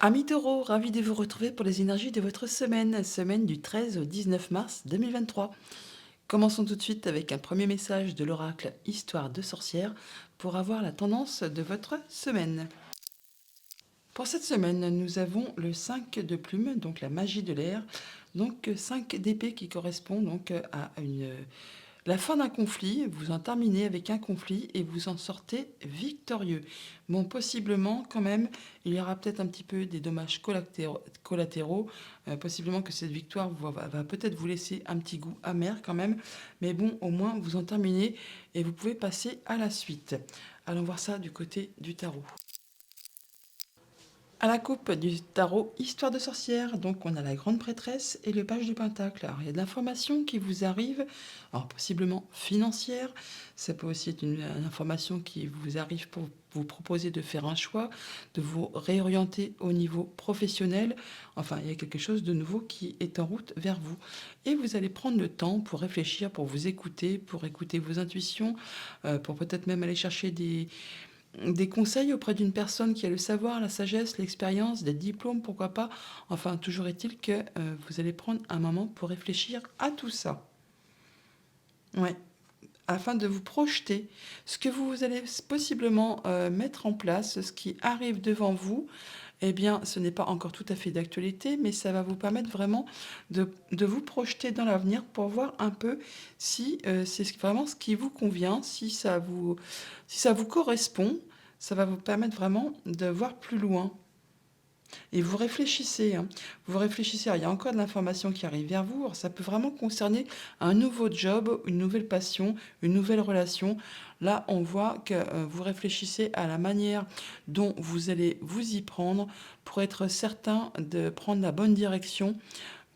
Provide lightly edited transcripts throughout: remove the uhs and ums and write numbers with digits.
Amis Taureau, ravi de vous retrouver pour les énergies de votre semaine du 13 au 19 mars 2023. Commençons tout de suite avec un premier message de l'oracle Histoire de sorcière pour avoir la tendance de votre semaine. Pour cette semaine, nous avons le 5 de plume, donc la magie de l'air, donc 5 d'épée qui correspond donc à la fin d'un conflit. Vous en terminez avec un conflit et vous en sortez victorieux. Bon, possiblement quand même, il y aura peut-être un petit peu des dommages collatéraux. Possiblement que cette victoire va peut-être vous laisser un petit goût amer quand même. Mais bon, au moins vous en terminez et vous pouvez passer à la suite. Allons voir ça du côté du tarot. À la coupe du tarot Histoire de sorcière, donc on a la grande prêtresse et le page du pentacle. Alors il y a de l'information qui vous arrive, alors possiblement financière, ça peut aussi être une information qui vous arrive pour vous proposer de faire un choix, de vous réorienter au niveau professionnel. Enfin, il y a quelque chose de nouveau qui est en route vers vous. Et vous allez prendre le temps pour réfléchir, pour vous écouter, pour écouter vos intuitions, pour peut-être même aller chercher des conseils auprès d'une personne qui a le savoir, la sagesse, l'expérience, des diplômes, pourquoi pas. Enfin, toujours est-il que vous allez prendre un moment pour réfléchir à tout ça. Ouais, afin de vous projeter ce que vous allez possiblement mettre en place, ce qui arrive devant vous. Eh bien, ce n'est pas encore tout à fait d'actualité, mais ça va vous permettre vraiment de vous projeter dans l'avenir pour voir un peu si c'est vraiment ce qui vous convient, si ça vous correspond. Ça va vous permettre vraiment de voir plus loin. Et vous réfléchissez, hein. Vous réfléchissez. Alors, il y a encore de l'information qui arrive vers vous. Alors, ça peut vraiment concerner un nouveau job, une nouvelle passion, une nouvelle relation. Là, on voit que vous réfléchissez à la manière dont vous allez vous y prendre pour être certain de prendre la bonne direction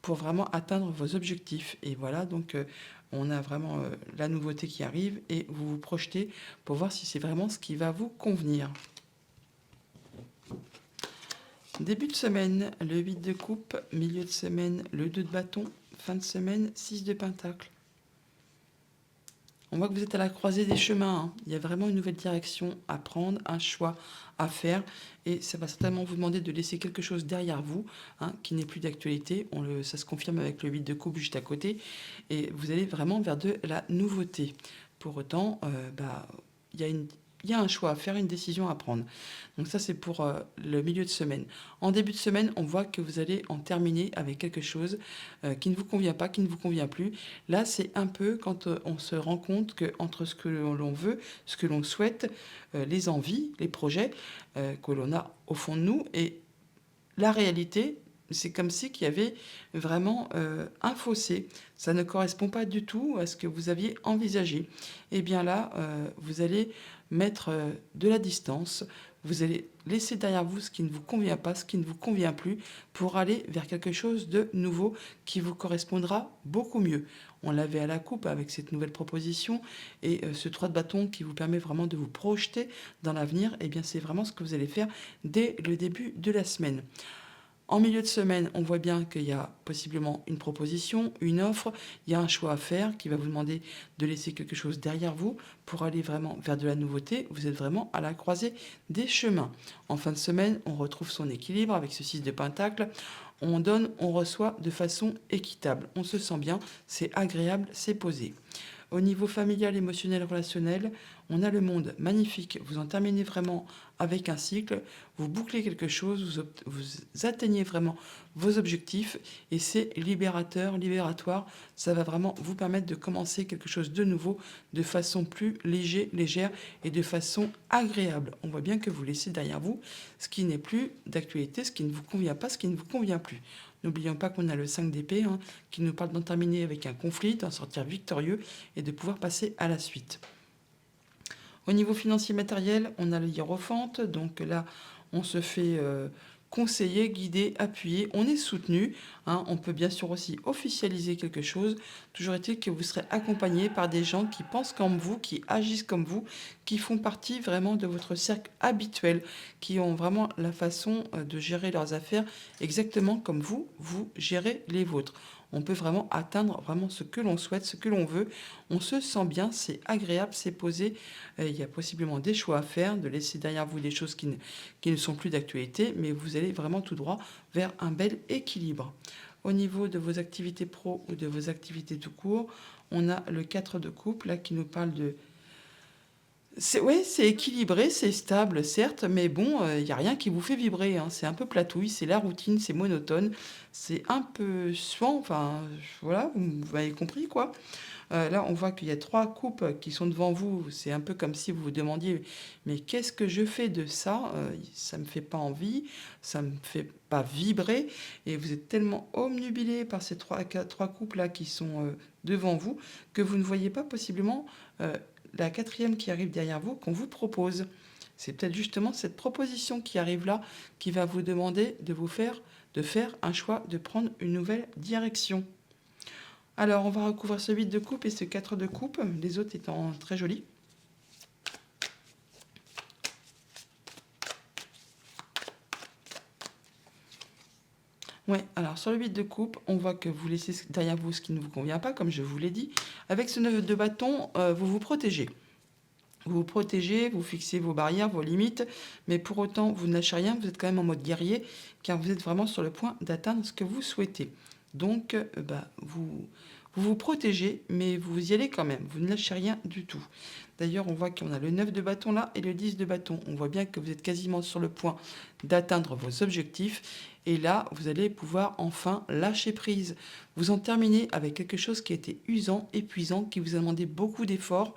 pour vraiment atteindre vos objectifs. Et voilà, donc on a vraiment la nouveauté qui arrive et vous vous projetez pour voir si c'est vraiment ce qui va vous convenir. Début de semaine, le 8 de coupe, milieu de semaine, le 2 de bâton, fin de semaine, 6 de pentacle. On voit que vous êtes à la croisée des chemins, hein. Il y a vraiment une nouvelle direction à prendre, un choix à faire. Et ça va certainement vous demander de laisser quelque chose derrière vous, hein, qui n'est plus d'actualité. Ça se confirme avec le 8 de coupe juste à côté. Et vous allez vraiment vers de la nouveauté. Pour autant, il y a il y a un choix à faire, une décision à prendre. Donc ça, c'est pour le milieu de semaine. En début de semaine, on voit que vous allez en terminer avec quelque chose qui ne vous convient pas, qui ne vous convient plus. Là, c'est un peu quand on se rend compte que entre ce que l'on veut, ce que l'on souhaite, les envies, les projets que l'on a au fond de nous et la réalité, c'est comme si qu'il y avait vraiment un fossé. Ça ne correspond pas du tout à ce que vous aviez envisagé. Et bien là, vous allez mettre de la distance. Vous allez laisser derrière vous ce qui ne vous convient pas, ce qui ne vous convient plus, pour aller vers quelque chose de nouveau qui vous correspondra beaucoup mieux. On l'avait à la coupe avec cette nouvelle proposition et ce 3 de bâton qui vous permet vraiment de vous projeter dans l'avenir. Et bien c'est vraiment ce que vous allez faire dès le début de la semaine. En milieu de semaine, on voit bien qu'il y a possiblement une proposition, une offre, il y a un choix à faire qui va vous demander de laisser quelque chose derrière vous pour aller vraiment vers de la nouveauté. Vous êtes vraiment à la croisée des chemins. En fin de semaine, on retrouve son équilibre avec ce 6 de pentacle. On donne, on reçoit de façon équitable. On se sent bien, c'est agréable, c'est posé. Au niveau familial, émotionnel, relationnel, on a le monde magnifique. Vous en terminez vraiment avec un cycle. Vous bouclez quelque chose, vous atteignez vraiment vos objectifs et c'est libérateur, libératoire. Ça va vraiment vous permettre de commencer quelque chose de nouveau de façon plus légère et de façon agréable. On voit bien que vous laissez derrière vous ce qui n'est plus d'actualité, ce qui ne vous convient pas, ce qui ne vous convient plus. N'oublions pas qu'on a le 5 d'épée qui nous parle d'en terminer avec un conflit, d'en sortir victorieux et de pouvoir passer à la suite. Au niveau financier matériel, on a le hiérophante, donc là, on se fait conseiller, guider, appuyer, on est soutenu, hein. On peut bien sûr aussi officialiser quelque chose. Toujours est-il que vous serez accompagné par des gens qui pensent comme vous, qui agissent comme vous, qui font partie vraiment de votre cercle habituel, qui ont vraiment la façon de gérer leurs affaires exactement comme vous, vous gérez les vôtres. On peut vraiment atteindre vraiment ce que l'on souhaite, ce que l'on veut. On se sent bien, c'est agréable, c'est posé. Il y a possiblement des choix à faire, de laisser derrière vous des choses qui ne sont plus d'actualité, mais vous allez vraiment tout droit vers un bel équilibre. Au niveau de vos activités pro ou de vos activités tout court, on a le 4 de coupe là qui nous parle de ouais, c'est équilibré, c'est stable, certes, mais bon, il y a rien qui vous fait vibrer, hein. C'est un peu platouille, c'est la routine, c'est monotone, c'est un peu suant, enfin, voilà, vous m'avez compris, quoi. Là, on voit qu'il y a 3 coupes qui sont devant vous. C'est un peu comme si vous vous demandiez: «Mais qu'est-ce que je fais de ça?» Ça me fait pas envie, ça me fait pas vibrer et vous êtes tellement obnubilé par ces 3 coupes-là qui sont, devant vous, que vous ne voyez pas possiblement, heu, la quatrième qui arrive derrière vous qu'on vous propose. C'est peut-être justement cette proposition qui arrive là, qui va vous demander de faire un choix, de prendre une nouvelle direction. Alors, on va recouvrir ce 8 de coupe et ce 4 de coupe, les autres étant très jolis. Ouais, alors sur le 8 de coupe, on voit que vous laissez derrière vous ce qui ne vous convient pas, comme je vous l'ai dit. Avec ce 9 de bâton, vous vous protégez. Vous vous protégez, vous fixez vos barrières, vos limites, mais pour autant, vous ne lâchez rien, vous êtes quand même en mode guerrier, car vous êtes vraiment sur le point d'atteindre ce que vous souhaitez. Donc, vous vous protégez, mais vous y allez quand même, vous ne lâchez rien du tout. D'ailleurs, on voit qu'on a le 9 de bâton là et le 10 de bâton. On voit bien que vous êtes quasiment sur le point d'atteindre vos objectifs. Et là, vous allez pouvoir enfin lâcher prise. Vous en terminez avec quelque chose qui a été usant, épuisant, qui vous a demandé beaucoup d'efforts.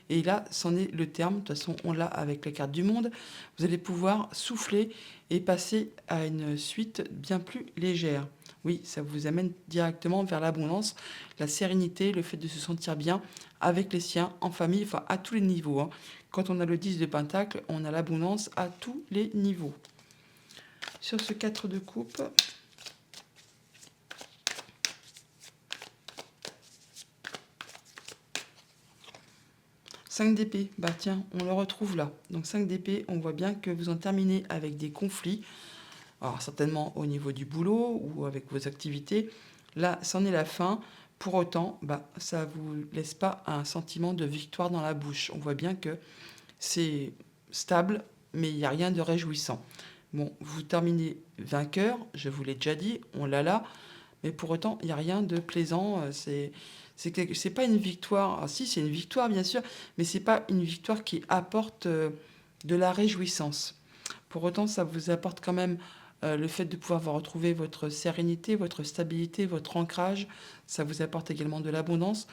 Et là, c'en est le terme. De toute façon, on l'a avec la carte du monde. Vous allez pouvoir souffler et passer à une suite bien plus légère. Oui, ça vous amène directement vers l'abondance, la sérénité, le fait de se sentir bien avec les siens, en famille, enfin à tous les niveaux, hein. Quand on a le 10 de pentacle, on a l'abondance à tous les niveaux. Sur ce 4 de coupe, 5 d'épée, bah tiens, on le retrouve là. Donc 5 d'épée, on voit bien que vous en terminez avec des conflits. Alors certainement au niveau du boulot ou avec vos activités. Là, c'en est la fin. Pour autant, ça ne vous laisse pas un sentiment de victoire dans la bouche. On voit bien que c'est stable, mais il n'y a rien de réjouissant. Bon, vous terminez vainqueur, je vous l'ai déjà dit, on l'a là, mais pour autant, il n'y a rien de plaisant. C'est pas une victoire. Ah, si, c'est une victoire, bien sûr, mais c'est pas une victoire qui apporte de la réjouissance. Pour autant, ça vous apporte quand même le fait de pouvoir vous retrouver votre sérénité, votre stabilité, votre ancrage. Ça vous apporte également de l'abondance.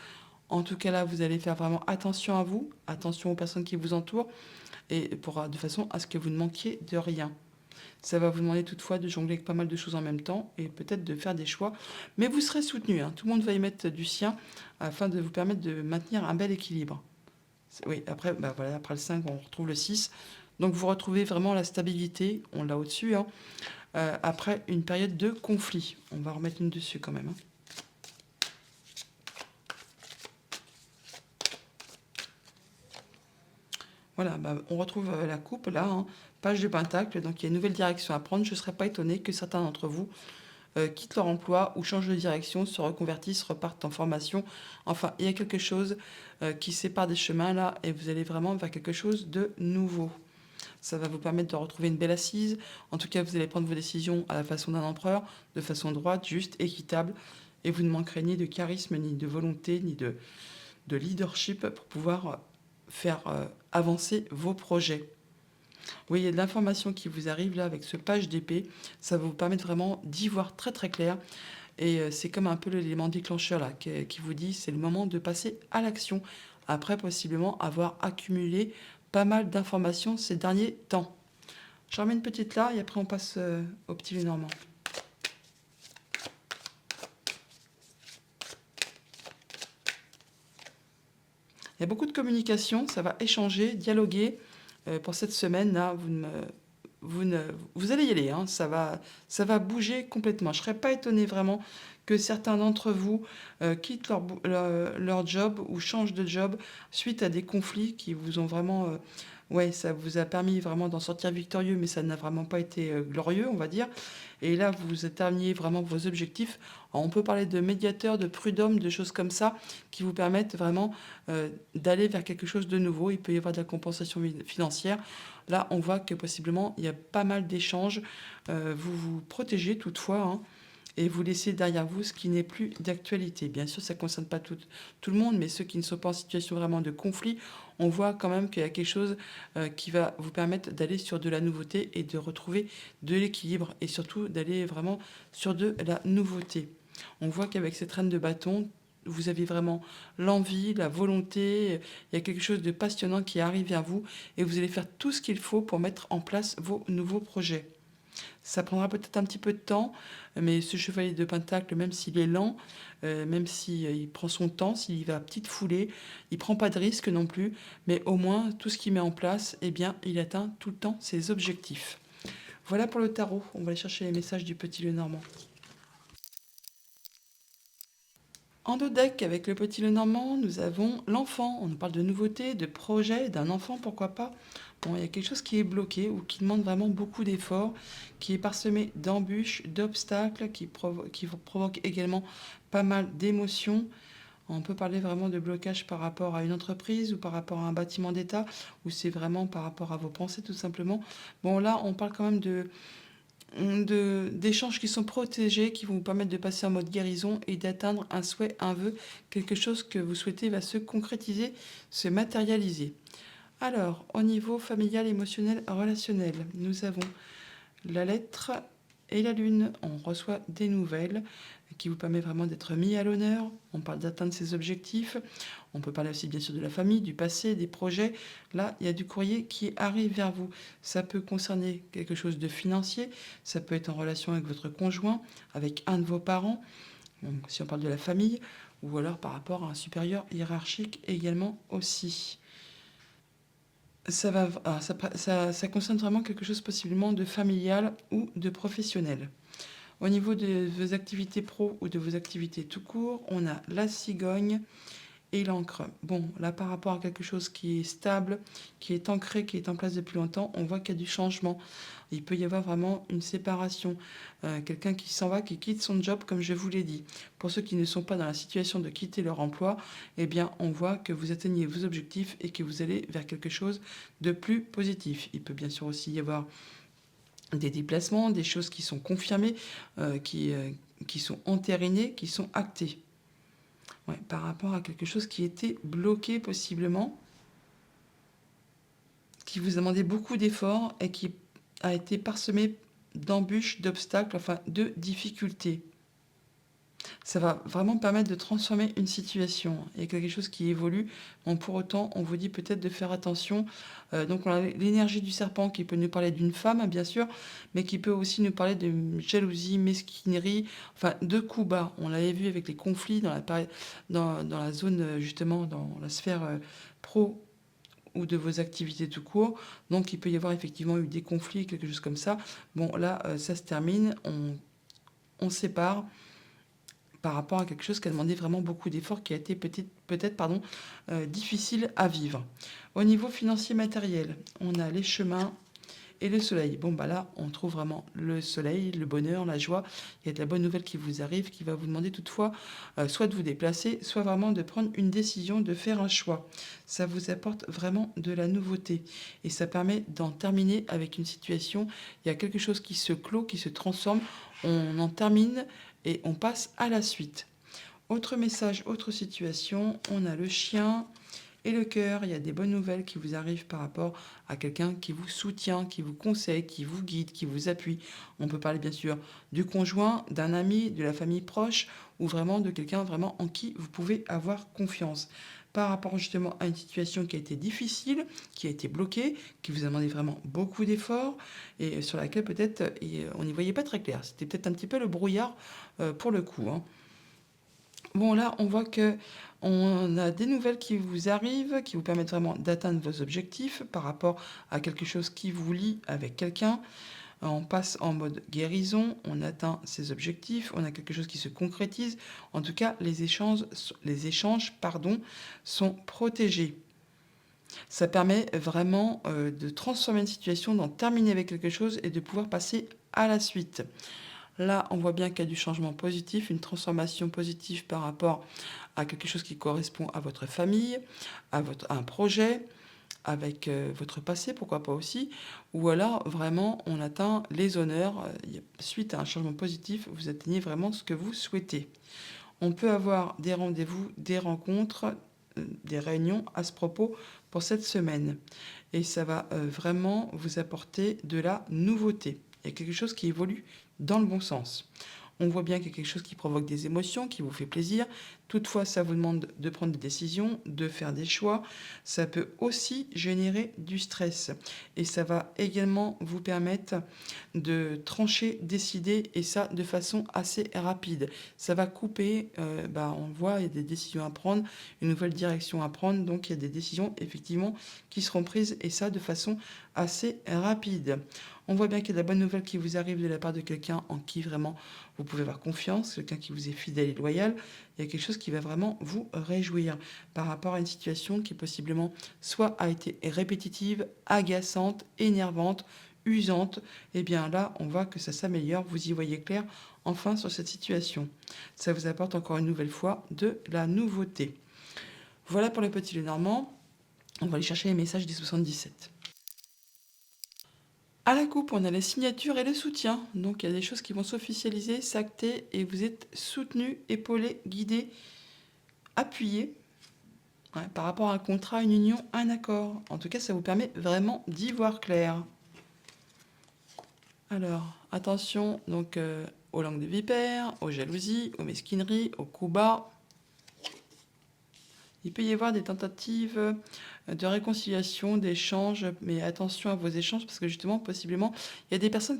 En tout cas, là, vous allez faire vraiment attention à vous, attention aux personnes qui vous entourent, et de façon à ce que vous ne manquiez de rien. Ça va vous demander toutefois de jongler avec pas mal de choses en même temps et peut-être de faire des choix. Mais vous serez soutenu, hein. Tout le monde va y mettre du sien afin de vous permettre de maintenir un bel équilibre. Oui, après, voilà, après le 5, on retrouve le 6. Donc vous retrouvez vraiment la stabilité, on l'a au-dessus, hein, après une période de conflit. On va remettre une dessus quand même, hein. Voilà, on retrouve la coupe là, hein, page de pentacle, donc il y a une nouvelle direction à prendre. Je ne serais pas étonné que certains d'entre vous quittent leur emploi ou changent de direction, se reconvertissent, repartent en formation. Enfin, il y a quelque chose qui sépare des chemins là et vous allez vraiment vers quelque chose de nouveau. Ça va vous permettre de retrouver une belle assise. En tout cas, vous allez prendre vos décisions à la façon d'un empereur, de façon droite, juste, équitable. Et vous ne manquerez ni de charisme, ni de volonté, ni de leadership pour pouvoir faire avancer vos projets. Oui, il y a de l'information qui vous arrive là avec ce page d'épée. Ça va vous permettre vraiment d'y voir très très clair. Et c'est comme un peu l'élément déclencheur là qui vous dit c'est le moment de passer à l'action. Après possiblement avoir accumulé pas mal d'informations ces derniers temps. J'en remets une petite là et après on passe au petit Lenormand. Il y a beaucoup de communication, ça va échanger, dialoguer. Pour cette semaine là, vous ne vous allez y aller, hein, ça va bouger complètement. Je serais pas étonnée vraiment que certains d'entre vous quittent leur job ou changent de job suite à des conflits qui vous ont vraiment... ouais, ça vous a permis vraiment d'en sortir victorieux, mais ça n'a vraiment pas été glorieux, on va dire. Et là, vous atteigniez vraiment vos objectifs. Alors, on peut parler de médiateur, de prud'homme, de choses comme ça, qui vous permettent vraiment d'aller vers quelque chose de nouveau. Il peut y avoir de la compensation financière. Là, on voit que possiblement, il y a pas mal d'échanges. Vous vous protégez toutefois, hein, et vous laissez derrière vous ce qui n'est plus d'actualité. Bien sûr, ça ne concerne pas tout le monde, mais ceux qui ne sont pas en situation vraiment de conflit, on voit quand même qu'il y a quelque chose qui va vous permettre d'aller sur de la nouveauté et de retrouver de l'équilibre et surtout d'aller vraiment sur de la nouveauté. On voit qu'avec cette reine de bâton, vous avez vraiment l'envie, la volonté, il y a quelque chose de passionnant qui arrive vers vous et vous allez faire tout ce qu'il faut pour mettre en place vos nouveaux projets. Ça prendra peut-être un petit peu de temps, mais ce chevalier de Pentacle, même s'il est lent, même s'il prend son temps, s'il y va à petite foulée, il prend pas de risque non plus, mais au moins tout ce qu'il met en place, eh bien, il atteint tout le temps ses objectifs. Voilà pour le tarot. On va aller chercher les messages du petit Lenormand. En dos deck, avec le petit Lenormand, nous avons l'enfant. On nous parle de nouveautés, de projets, d'un enfant, pourquoi pas. Bon, il y a quelque chose qui est bloqué ou qui demande vraiment beaucoup d'efforts, qui est parsemé d'embûches, d'obstacles, qui provoque également pas mal d'émotions. On peut parler vraiment de blocage par rapport à une entreprise ou par rapport à un bâtiment d'État, ou c'est vraiment par rapport à vos pensées tout simplement. Bon, là, on parle quand même d'échanges qui sont protégés, qui vont vous permettre de passer en mode guérison et d'atteindre un souhait, un vœu, quelque chose que vous souhaitez va se concrétiser, se matérialiser. Alors, au niveau familial, émotionnel, relationnel, nous avons la lettre et la lune. On reçoit des nouvelles qui vous permet vraiment d'être mis à l'honneur. On parle d'atteindre ses objectifs. On peut parler aussi bien sûr de la famille, du passé, des projets. Là, il y a du courrier qui arrive vers vous. Ça peut concerner quelque chose de financier. Ça peut être en relation avec votre conjoint, avec un de vos parents. Donc, si on parle de la famille, ou alors par rapport à un supérieur hiérarchique également aussi. Ça concerne vraiment quelque chose possiblement de familial ou de professionnel. Au niveau de vos activités pro ou de vos activités tout court, on a la cigogne et l'encre. Bon, là par rapport à quelque chose qui est stable, qui est ancré, qui est en place depuis longtemps, on voit qu'il y a du changement. Il peut y avoir vraiment une séparation. Quelqu'un qui s'en va, qui quitte son job, comme je vous l'ai dit. Pour ceux qui ne sont pas dans la situation de quitter leur emploi, eh bien, on voit que vous atteignez vos objectifs et que vous allez vers quelque chose de plus positif. Il peut bien sûr aussi y avoir des déplacements, des choses qui sont confirmées, qui sont entérinées, qui sont actées. Ouais, par rapport à quelque chose qui était bloqué possiblement, qui vous a demandé beaucoup d'efforts et qui a été parsemé d'embûches, d'obstacles, enfin de difficultés. Ça va vraiment permettre de transformer une situation. Il y a quelque chose qui évolue. Bon, pour autant, on vous dit peut-être de faire attention. Donc, on a l'énergie du serpent qui peut nous parler d'une femme, bien sûr, mais qui peut aussi nous parler de jalousie, mesquinerie, enfin, de coups bas. On l'avait vu avec les conflits dans la zone, justement, dans la sphère pro ou de vos activités tout court. Donc, il peut y avoir effectivement eu des conflits, quelque chose comme ça. Bon, là, ça se termine. On sépare par rapport à quelque chose qui a demandé vraiment beaucoup d'efforts, qui a été peut-être difficile à vivre. Au niveau financier matériel, on a les chemins et le soleil. Bon, bah là, on trouve vraiment le soleil, le bonheur, la joie. Il y a de la bonne nouvelle qui vous arrive, qui va vous demander toutefois soit de vous déplacer, soit vraiment de prendre une décision, de faire un choix. Ça vous apporte vraiment de la nouveauté. Et ça permet d'en terminer avec une situation. Il y a quelque chose qui se clôt, qui se transforme. On en termine et on passe à la suite. Autre message, autre situation, on a le chien et le cœur. Il y a des bonnes nouvelles qui vous arrivent par rapport à quelqu'un qui vous soutient, qui vous conseille, qui vous guide, qui vous appuie. On peut parler bien sûr du conjoint, d'un ami, de la famille proche ou vraiment de quelqu'un vraiment en qui vous pouvez avoir confiance. Par rapport justement à une situation qui a été difficile, qui a été bloquée, qui vous a demandé vraiment beaucoup d'efforts et sur laquelle peut-être on n'y voyait pas très clair. C'était peut-être un petit peu le brouillard pour le coup, hein. Bon, là, on voit que on a des nouvelles qui vous arrivent, qui vous permettent vraiment d'atteindre vos objectifs par rapport à quelque chose qui vous lie avec quelqu'un. On passe en mode guérison, on atteint ses objectifs, on a quelque chose qui se concrétise. En tout cas, les échanges, pardon, sont protégés. Ça permet vraiment de transformer une situation, d'en terminer avec quelque chose et de pouvoir passer à la suite. Là, on voit bien qu'il y a du changement positif, une transformation positive par rapport à quelque chose qui correspond à votre famille, à un projet, avec votre passé, pourquoi pas aussi. Ou alors, vraiment, on atteint les honneurs. Suite à un changement positif, vous atteignez vraiment ce que vous souhaitez. On peut avoir des rendez-vous, des rencontres, des réunions à ce propos pour cette semaine. Et ça va vraiment vous apporter de la nouveauté. Il y a quelque chose qui évolue dans le bon sens. On voit bien qu'il y a quelque chose qui provoque des émotions, qui vous fait plaisir. Toutefois, ça vous demande de prendre des décisions, de faire des choix. Ça peut aussi générer du stress. Et ça va également vous permettre de trancher, décider, et ça de façon assez rapide. Ça va couper, on voit, il y a des décisions à prendre, une nouvelle direction à prendre. Donc, il y a des décisions, effectivement, qui seront prises, et ça de façon assez rapide. On voit bien qu'il y a de la bonne nouvelle qui vous arrive de la part de quelqu'un en qui vraiment vous pouvez avoir confiance, quelqu'un qui vous est fidèle et loyal. Il y a quelque chose qui va vraiment vous réjouir par rapport à une situation qui possiblement soit a été répétitive, agaçante, énervante, usante. Et bien là, on voit que ça s'améliore, vous y voyez clair enfin sur cette situation. Ça vous apporte encore une nouvelle fois de la nouveauté. Voilà pour le petit Lenormand. On va aller chercher les messages des 77. À la coupe, on a les signatures et le soutien. Donc, il y a des choses qui vont s'officialiser, s'acter, et vous êtes soutenu, épaulé, guidé, appuyé, par rapport à un contrat, une union, un accord. En tout cas, ça vous permet vraiment d'y voir clair. Alors, attention donc aux langues de vipère, aux jalousies, aux mesquineries, aux coups bas. Il peut y avoir des tentatives de réconciliation, d'échange, mais attention à vos échanges parce que justement, possiblement, il y a des personnes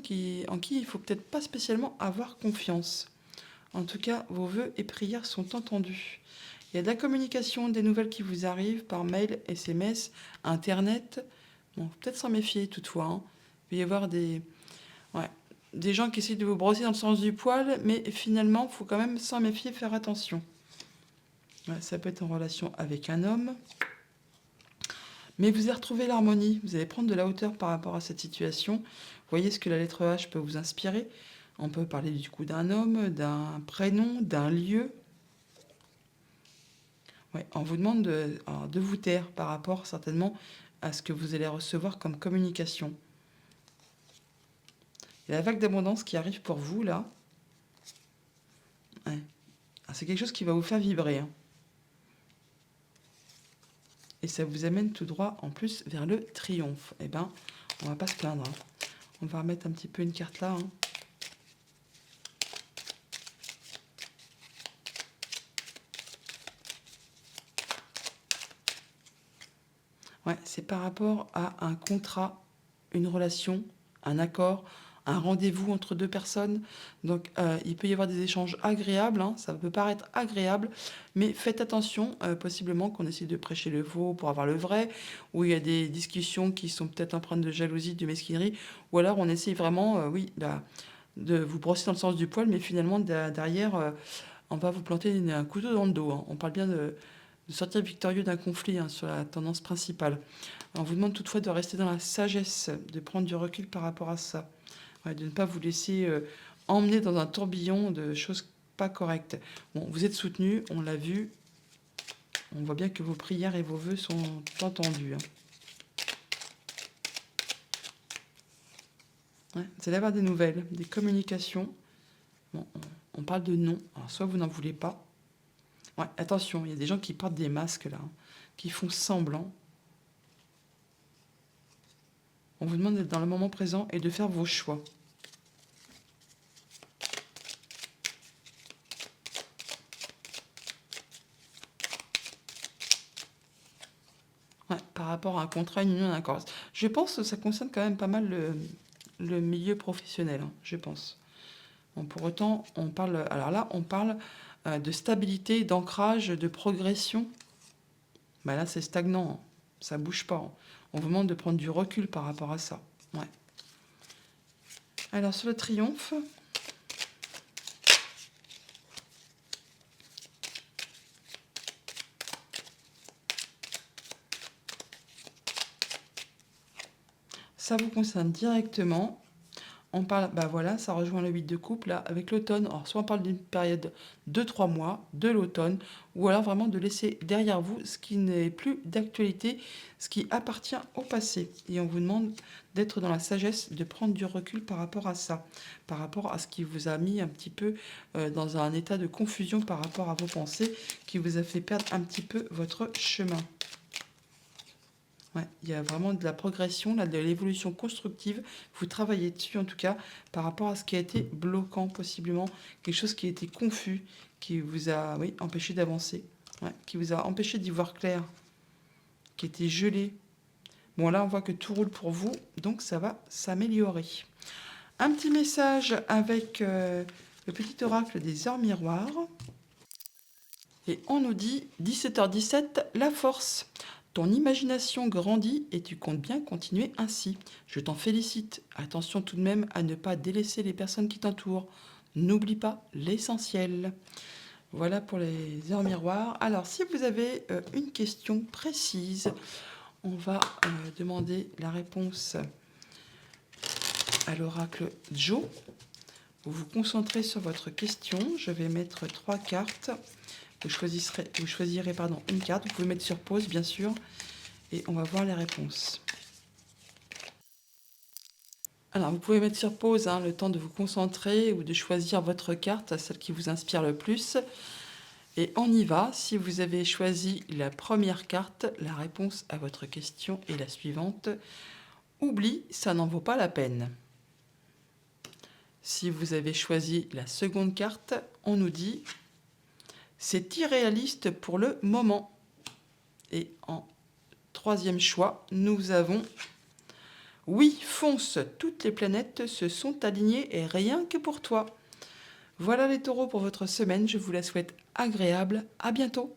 en qui il faut peut-être pas spécialement avoir confiance. En tout cas, vos vœux et prières sont entendus. Il y a de la communication, des nouvelles qui vous arrivent par mail, SMS, Internet. Bon, peut-être s'en méfier toutefois, hein. Il peut y avoir des gens qui essaient de vous brosser dans le sens du poil, mais finalement, il faut quand même s'en méfier, faire attention. Ouais, ça peut être en relation avec un homme. Mais vous allez retrouver l'harmonie, vous allez prendre de la hauteur par rapport à cette situation. Voyez ce que la lettre H peut vous inspirer. On peut parler du coup d'un homme, d'un prénom, d'un lieu. Ouais, on vous demande de vous taire par rapport certainement à ce que vous allez recevoir comme communication. Il y a la vague d'abondance qui arrive pour vous là. Ouais. C'est quelque chose qui va vous faire vibrer, hein. Et ça vous amène tout droit en plus vers le triomphe. Eh ben, on va pas se plaindre, hein. On va remettre un petit peu une carte là, hein. Ouais, c'est par rapport à un contrat, une relation, un accord, un rendez-vous entre deux personnes. Donc, il peut y avoir des échanges agréables, hein, ça peut paraître agréable, mais faites attention, possiblement qu'on essaie de prêcher le faux pour avoir le vrai, ou il y a des discussions qui sont peut-être empreintes de jalousie, de mesquinerie, ou alors on essaie vraiment, de vous brosser dans le sens du poil, mais finalement, derrière, on va vous planter un couteau dans le dos, hein. On parle bien de sortir victorieux d'un conflit, hein, sur la tendance principale. On vous demande toutefois de rester dans la sagesse, de prendre du recul par rapport à ça. Ouais, de ne pas vous laisser emmener dans un tourbillon de choses pas correctes. Bon, vous êtes soutenu, on l'a vu. On voit bien que vos prières et vos vœux sont entendus, hein. Ouais, vous allez avoir des nouvelles, des communications. Bon, on parle de non. Alors, soit vous n'en voulez pas. Ouais, attention, il y a des gens qui portent des masques là, hein, qui font semblant. On vous demande d'être dans le moment présent et de faire vos choix. Ouais, par rapport à un contrat, une union, un accord. Je pense que ça concerne quand même pas mal le milieu professionnel, hein, je pense. Bon, pour autant, on parle. Alors là, on parle de stabilité, d'ancrage, de progression. Bah là, c'est stagnant, hein. Ça bouge pas, hein. On vous demande de prendre du recul par rapport à ça. Ouais. Alors, sur le triomphe, ça vous concerne directement. On parle, bah voilà, ça rejoint le 8 de coupe, là, avec l'automne. Alors, soit on parle d'une période de 3 mois, de l'automne, ou alors vraiment de laisser derrière vous ce qui n'est plus d'actualité, ce qui appartient au passé. Et on vous demande d'être dans la sagesse, de prendre du recul par rapport à ça, par rapport à ce qui vous a mis un petit peu dans un état de confusion par rapport à vos pensées, qui vous a fait perdre un petit peu votre chemin. Ouais, il y a vraiment de la progression, là, de l'évolution constructive. Vous travaillez dessus, en tout cas, par rapport à ce qui a été bloquant, possiblement. Quelque chose qui a été confus, qui vous a, oui, empêché d'avancer. Ouais, qui vous a empêché d'y voir clair, qui était gelé. Bon, là, on voit que tout roule pour vous, donc ça va s'améliorer. Un petit message avec le petit oracle des heures miroirs. Et on nous dit 17h17, la force. Ton imagination grandit et tu comptes bien continuer ainsi. Je t'en félicite. Attention tout de même à ne pas délaisser les personnes qui t'entourent. N'oublie pas l'essentiel. Voilà pour les heures miroirs. Alors, si vous avez une question précise, on va demander la réponse à l'oracle Joe. Vous vous concentrez sur votre question. Je vais mettre 3 cartes. Vous choisirez une carte. Vous pouvez mettre sur pause, bien sûr. Et on va voir les réponses. Alors, vous pouvez mettre sur pause le temps de vous concentrer ou de choisir votre carte, celle qui vous inspire le plus. Et on y va. Si vous avez choisi la première carte, la réponse à votre question est la suivante. Oublie, ça n'en vaut pas la peine. Si vous avez choisi la seconde carte, on nous dit c'est irréaliste pour le moment. Et en troisième choix, nous avons oui, fonce, toutes les planètes se sont alignées et rien que pour toi. Voilà les taureaux pour votre semaine, je vous la souhaite agréable, à bientôt.